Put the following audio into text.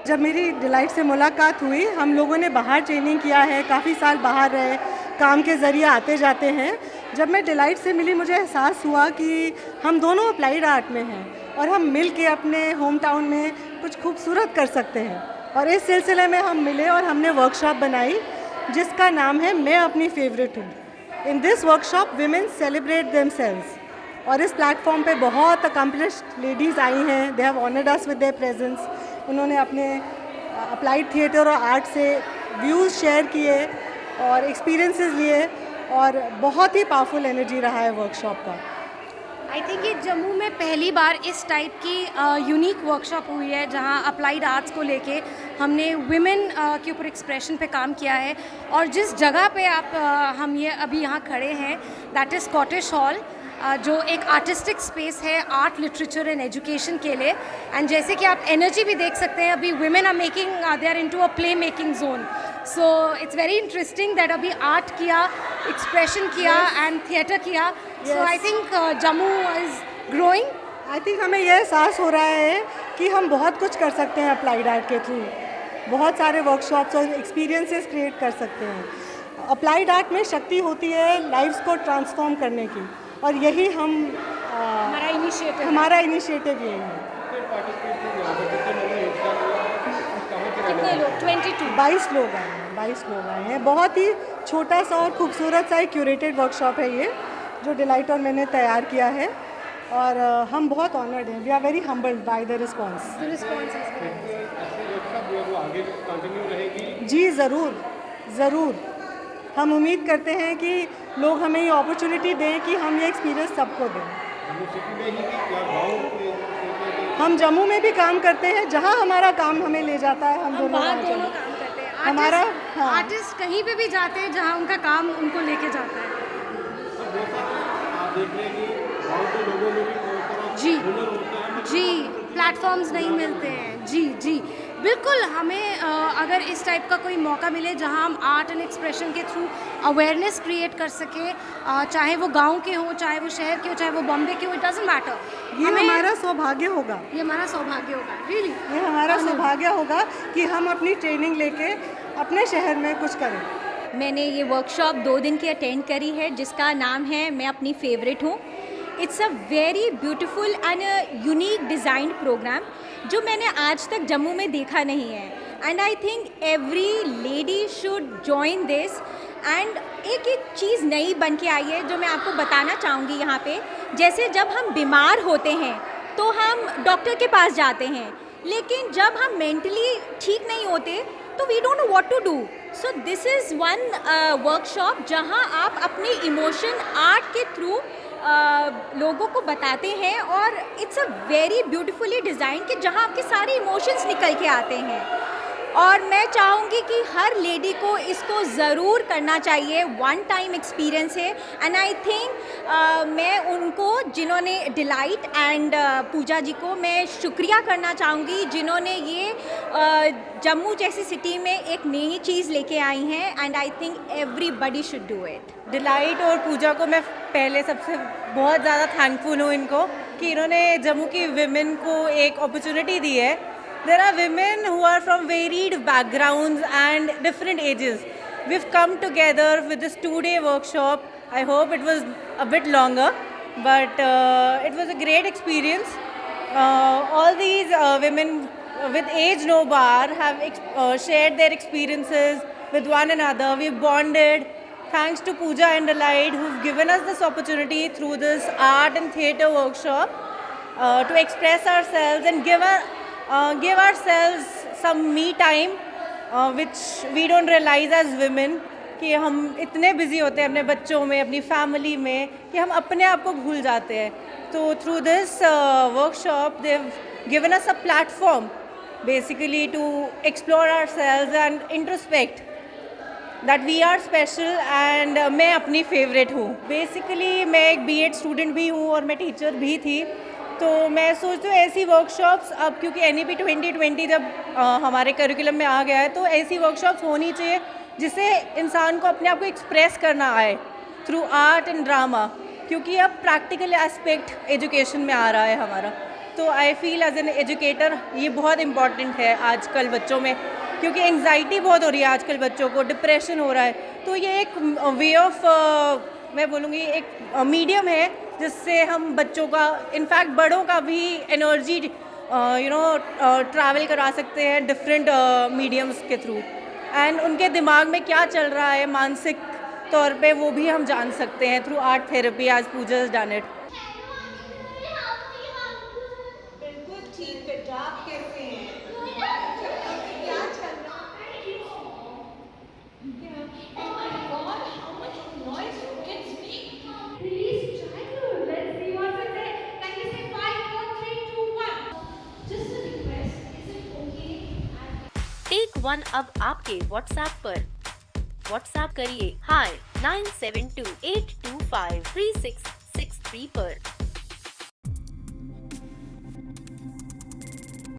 जब मेरी डिलाइट से मुलाकात हुई, हम लोगों ने बाहर ट्रेनिंग किया है, काफ़ी साल बाहर रहे, काम के ज़रिए आते जाते हैं। जब मैं डिलाइट से मिली मुझे एहसास हुआ कि हम दोनों अप्लाइड आर्ट में हैं और हम मिल के अपने होम टाउन में कुछ खूबसूरत कर सकते हैं। और इस सिलसिले में हम मिले और हमने वर्कशॉप बनाई जिसका नाम है मैं अपनी फेवरेट हूँ। In this workshop women celebrate themselves. और इस प्लेटफॉर्म पे बहुत अकम्पलिश्ड लेडीज़ आई हैं, they have honoured us with their presence. उन्होंने अपने अप्लाइड थिएटर और आर्ट से व्यूज़ शेयर किए और एक्सपीरियंसेस लिए और बहुत ही पावरफुल एनर्जी रहा है वर्कशॉप का। आई थिंक ये जम्मू में पहली बार इस टाइप की यूनिक वर्कशॉप हुई है जहाँ अप्लाइड आर्ट्स को लेके हमने विमेन के ऊपर एक्सप्रेशन पे काम किया है। और जिस जगह पे हम ये अभी यहाँ खड़े हैं दैट इज़ स्कॉटिश हॉल, जो एक आर्टिस्टिक स्पेस है आर्ट, लिटरेचर एंड एजुकेशन के लिए। एंड जैसे कि आप एनर्जी भी देख सकते हैं, अभी women are making, they are into a play making zone. So it's very interesting that अभी आर्ट किया, एक्सप्रेशन किया एंड थिएटर किया। So I think Jammu is growing. I think हमें यह एहसास हो रहा है कि हम बहुत कुछ कर सकते हैं अप्लाइड आर्ट के थ्रू। बहुत सारे वर्कशॉप्स और एक्सपीरियंसेस क्रिएट कर सकते हैं। अप्लाइड आर्ट में शक्ति होती है लाइव्स को ट्रांसफॉर्म करने की, और यही हमारा इनिशिएटिव यही है। कितने लोग? 22 22 लोग आए हैं। बहुत ही छोटा सा और खूबसूरत सा एक क्यूरेटेड वर्कशॉप है ये, जो डिलाइट और मैंने तैयार किया है। और हम बहुत ऑनर्ड हैं, we are very humbled by the response. जी ज़रूर। हम उम्मीद करते हैं कि लोग हमें ये अपॉर्चुनिटी दें कि हम ये एक्सपीरियंस सबको दें। हम जम्मू में भी काम करते हैं, जहाँ हमारा काम हमें ले जाता है हम दोनों काम करते हैं। हमारा आर्टिस्ट कहीं पे भी जाते हैं जहाँ उनका काम उनको लेके जाता है। जी, प्लेटफॉर्म्स नहीं मिलते हैं। जी बिल्कुल। हमें अगर इस टाइप का कोई मौका मिले जहां हम आर्ट एंड एक्सप्रेशन के थ्रू अवेयरनेस क्रिएट कर सके, चाहे वो गांव के हो, चाहे वो शहर के हो, चाहे वो बॉम्बे के हो, इट डजंट मैटर। ये हमारा सौभाग्य होगा रियली। ये हमारा सौभाग्य होगा कि हम अपनी ट्रेनिंग लेके अपने शहर में कुछ करें। मैंने ये वर्कशॉप 2 दिन की अटेंड करी है जिसका नाम है मैं अपनी फेवरेट हूँ। It's a very beautiful and unique designed programme जो मैंने आज तक जम्मू में देखा नहीं है। And I think every lady should join this. And एक चीज़ नई बन के आई है जो मैं आपको बताना चाहूँगी यहाँ पे। जैसे जब हम बीमार होते हैं तो हम डॉक्टर के पास जाते हैं, लेकिन जब हम मेंटली ठीक नहीं होते तो we don't know what to do. So this is one workshop जहाँ आप अपने इमोशन आर्ट के थ्रू लोगों को बताते हैं। और it's a very beautifully design कि जहाँ आपके सारे इमोशंस निकल के आते हैं। और मैं चाहूँगी कि हर लेडी को इसको ज़रूर करना चाहिए। वन टाइम एक्सपीरियंस है। एंड आई थिंक मैं उनको, जिन्होंने डिलाइट एंड पूजा जी को मैं शुक्रिया करना चाहूँगी जिन्होंने ये जम्मू जैसी सिटी में एक नई चीज़ लेके आई हैं। And I think everybody should do it. Delight और पूजा को मैं पहले सबसे बहुत ज़्यादा थैंकफुल हूँ इनको कि इन्होंने जम्मू की विमेन को एक अपॉर्चुनिटी दी है। There are women who are from varied backgrounds and different ages. We've come together with this 2-day workshop. I hope it was a bit longer, but it was a great experience. All these women with age no bar have shared their experiences with one another. We've bonded. Thanks to Pooja and Delight who've given us this opportunity through this art and theatre workshop to express ourselves and give ourselves some me time, which we don't realize as women कि हम इतने busy होते हैं अपने बच्चों में, अपनी family में, कि हम अपने आप को भूल जाते हैं। तो through this workshop they have given us a platform basically to explore ourselves and introspect that we are special. And मैं अपनी फेवरेट हूँ। बेसिकली मैं एक बीएड स्टूडेंट भी हूँ और मैं टीचर भी थी। तो मैं सोचती हूँ ऐसी वर्कशॉप्स अब, क्योंकि NEP 2020 जब हमारे करिकुलम में आ गया है, तो ऐसी वर्कशॉप्स होनी चाहिए जिससे इंसान को अपने आप को एक्सप्रेस करना आए थ्रू आर्ट एंड ड्रामा। क्योंकि अब प्रैक्टिकल एस्पेक्ट एजुकेशन में आ रहा है हमारा। तो I feel as an educator ये बहुत इम्पॉर्टेंट है आजकल बच्चों में, क्योंकि एंग्जाइटी बहुत हो रही है आजकल बच्चों को, डिप्रेशन हो रहा है। तो ये एक वे ऑफ मैं बोलूँगी एक मीडियम है जिससे हम बच्चों का, इनफैक्ट बड़ों का भी एनर्जी ट्रैवल करा सकते हैं डिफरेंट मीडियम्स के थ्रू, एंड उनके दिमाग में क्या चल रहा है मानसिक तौर पे वो भी हम जान सकते हैं through art therapy as Pooja has done it. बिल्कुल ठीक बेटा, आप कैसे हैं? क्या चल रहा है? टेक वन अब आपके व्हाट्सएप पर। व्हाट्सएप करिए हाय 9728253663 पर।